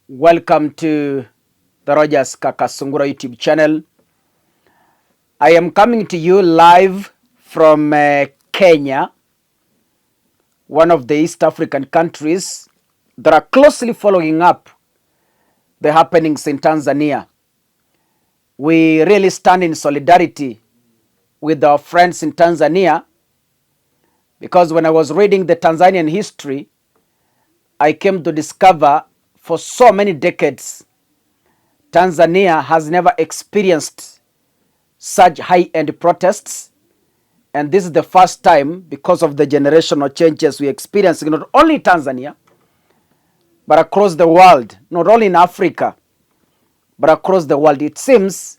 Welcome to the Rogers Kakasungura YouTube channel. I am coming to you live from Kenya, one of the East African countries that are closely following up the happenings in Tanzania. We really stand in solidarity with our friends in Tanzania because when I was reading the Tanzanian history, I came to discover for so many decades, Tanzania has never experienced such high-end protests. And this is the first time because of the generational changes we experience not only in Tanzania, but across the world, not only in Africa, but across the world. It seems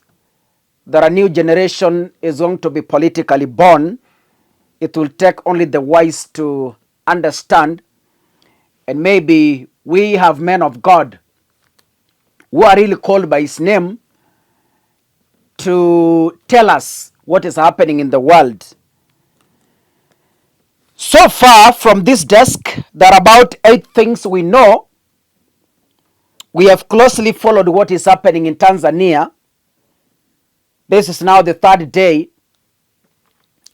that a new generation is going to be politically born. It will take only the wise to understand. And maybe we have men of God who are really called by his name to tell us what is happening in the world. So far from this desk, there are about 8 things we know. We have closely followed what is happening in Tanzania. This is now the 3rd day.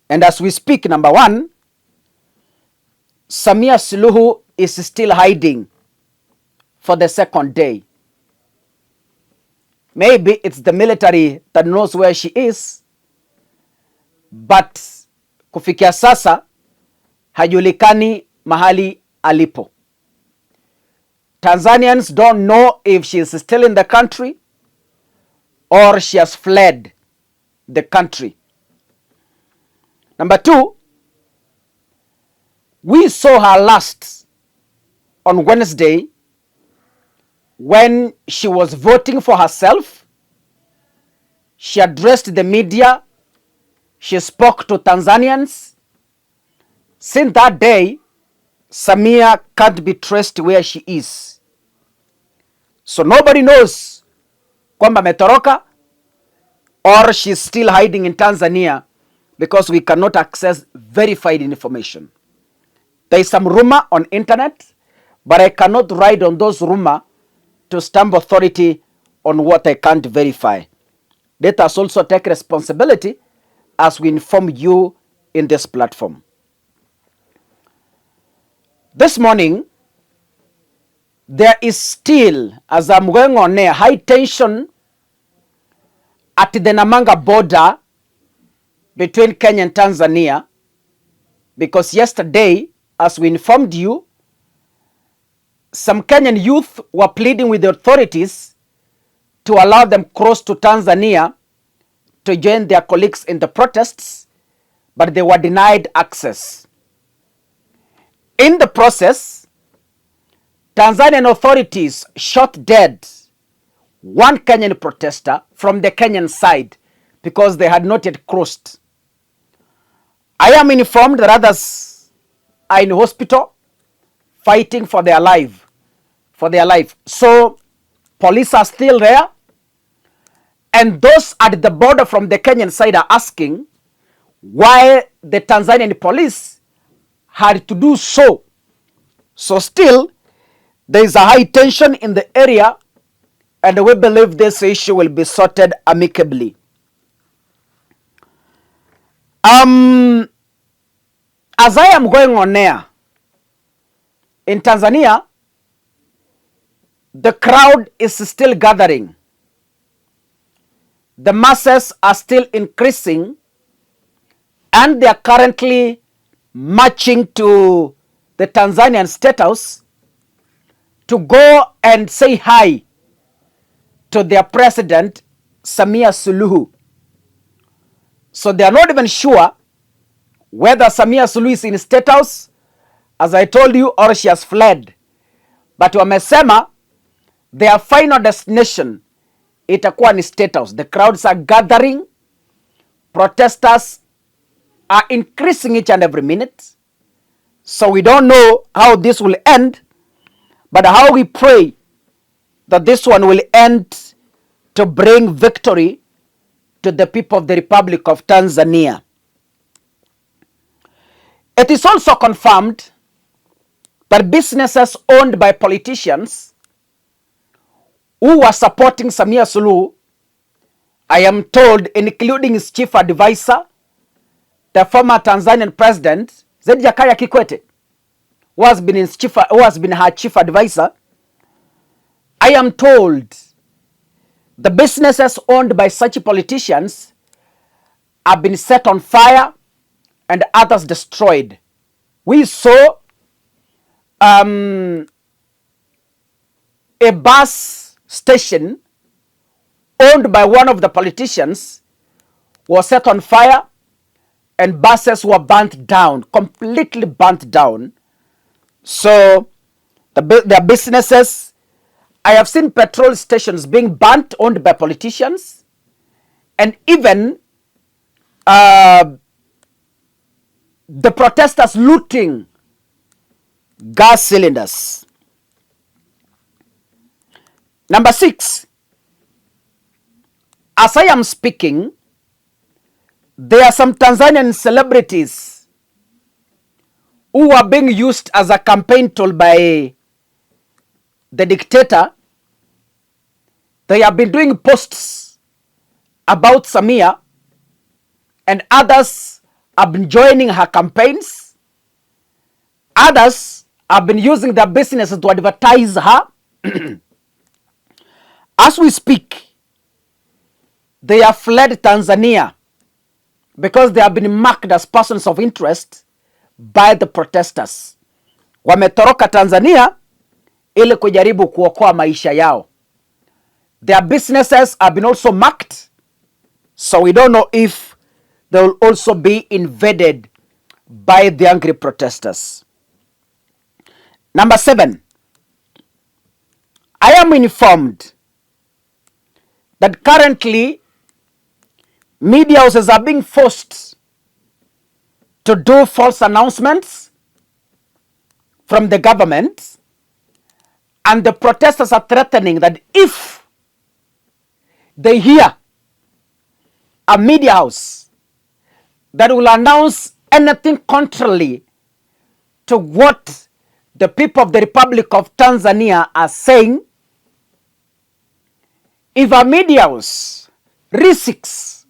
And as we speak, number 1, Samia Suluhu is still hiding for the 2nd day. Maybe it's the military that knows where she is, but kufikia sasa hajulikani mahali alipo. Tanzanians don't know if she is still in the country or she has fled the country. Number 2, we saw her last on Wednesday when she was voting for herself. She addressed the media. She spoke to Tanzanians. Since that day, Samia can't be traced where she is. So nobody knows kwamba ametoroka or she's still hiding in Tanzania because we cannot access verified information. There is some rumor on internet, but I cannot ride on those rumor to stamp authority on what I can't verify. Let us also take responsibility as we inform you in this platform. This morning, there is still, as I'm going on air, high tension at the Namanga border between Kenya and Tanzania, because yesterday, as we informed you, some Kenyan youth were pleading with the authorities to allow them cross to Tanzania to join their colleagues in the protests, but they were denied access. In the process, Tanzanian authorities shot dead one Kenyan protester from the Kenyan side because they had not yet crossed. I am informed that others are in hospital fighting for their life. So police are still there, and those at the border from the Kenyan side are asking why the Tanzanian police had to do so. So still there is a high tension in the area, and we believe this issue will be sorted amicably. As I am going on air, in Tanzania, the crowd is still gathering. The masses are still increasing, and they are currently marching to the Tanzanian State House to go and say hi to their president, Samia Suluhu. So they are not even sure whether Samia Suluhu is in State House, as I told you, or she has fled. But wamesema their final destination itakuwa ni State House. The crowds are gathering. Protesters are increasing each and every minute. So we don't know how this will end, but how we pray that this one will end to bring victory to the people of the Republic of Tanzania. It is also confirmed that businesses owned by politicians who was supporting Samia Suluhu, I am told, including his chief advisor, the former Tanzanian president, Jakaya Kikwete, who has been her chief advisor. I am told the businesses owned by such politicians have been set on fire and others destroyed. We saw a bus station owned by one of the politicians was set on fire and buses were burnt down, completely burnt down. So their businesses, I have seen petrol stations being burnt, owned by politicians, and even the protesters looting gas cylinders. Number 6, as I am speaking, there are some Tanzanian celebrities who are being used as a campaign tool by the dictator. They have been doing posts about Samia, and others have been joining her campaigns. Others have been using their businesses to advertise her. As we speak, they have fled Tanzania because they have been marked as persons of interest by the protesters. Wametoroka Tanzania ili kujaribu kuokoa maisha yao. Their businesses have been also marked, so we don't know if they will also be invaded by the angry protesters. Number 7, I am informed that currently media houses are being forced to do false announcements from the government, and the protesters are threatening that if they hear a media house that will announce anything contrary to what the people of the Republic of Tanzania are saying, if a media house risks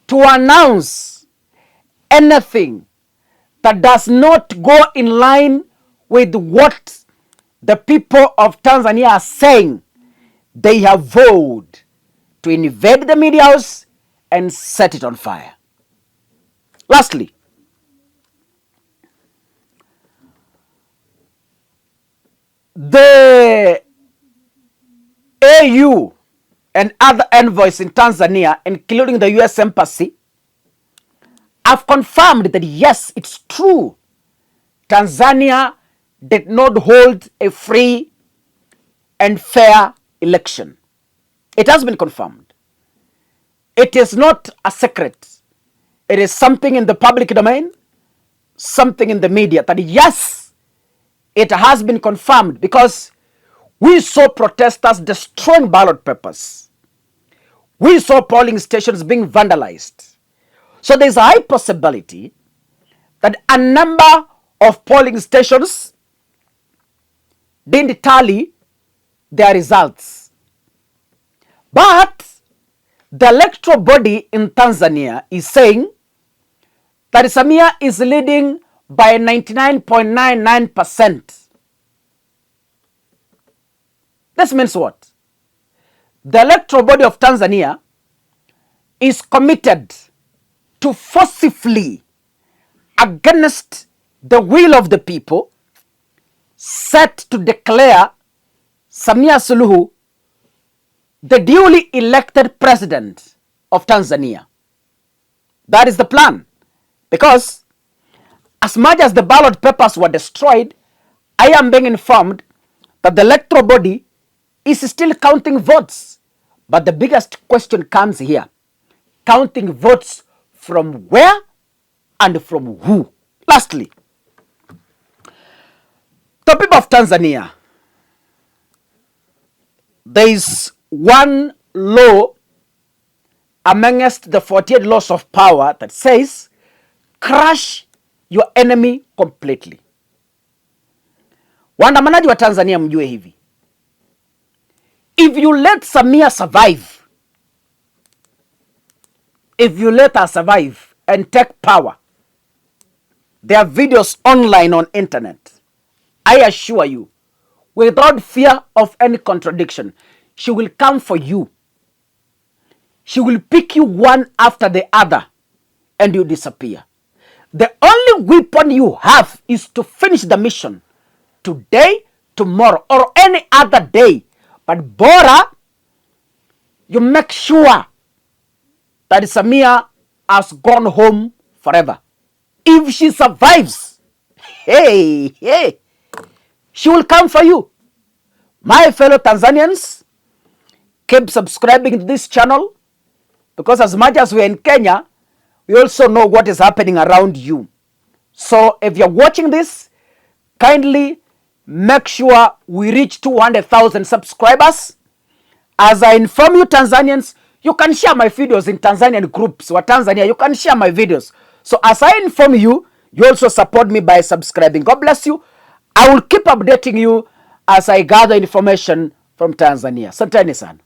to announce anything that does not go in line with what the people of Tanzania are saying, they have vowed to invade the media house and set it on fire. Lastly, the AU and other envoys in Tanzania, including the US Embassy, have confirmed that yes, it's true, Tanzania did not hold a free and fair election. It has been confirmed. It is not a secret. It is something in the public domain, something in the media, that yes, it has been confirmed, because we saw protesters destroying ballot papers. We saw polling stations being vandalized. So there's a high possibility that a number of polling stations didn't tally their results. But the electoral body in Tanzania is saying that Samia is leading by 99.99%. This means what? The electoral body of Tanzania is committed to forcefully, against the will of the people, set to declare Samia Suluhu the duly elected president of Tanzania. That is the plan. Because as much as the ballot papers were destroyed, I am being informed that the electoral body is still counting votes. But the biggest question comes here. Counting votes from where and from who? Lastly, the people of Tanzania, there is one law amongst the 48 laws of power that says, crush your enemy completely. Waandamanaji wa Tanzania, mjue hivi, if if you let Samia survive, if you let her survive and take power, there are videos online on internet. I assure you, without fear of any contradiction, she will come for you. She will pick you one after the other and you disappear. The only weapon you have is to finish the mission today, tomorrow, or any other day. But Bora, you make sure that Samia has gone home forever. If she survives, hey, she will come for you. My fellow Tanzanians, keep subscribing to this channel, because as much as we're in Kenya, we also know what is happening around you. So if you're watching this, kindly make sure we reach 200,000 subscribers. As I inform you, Tanzanians, you can share my videos in Tanzanian groups or Tanzania. You can share my videos. So as I inform you, you also support me by subscribing. God bless you. I will keep updating you as I gather information from Tanzania. Asanteni sana.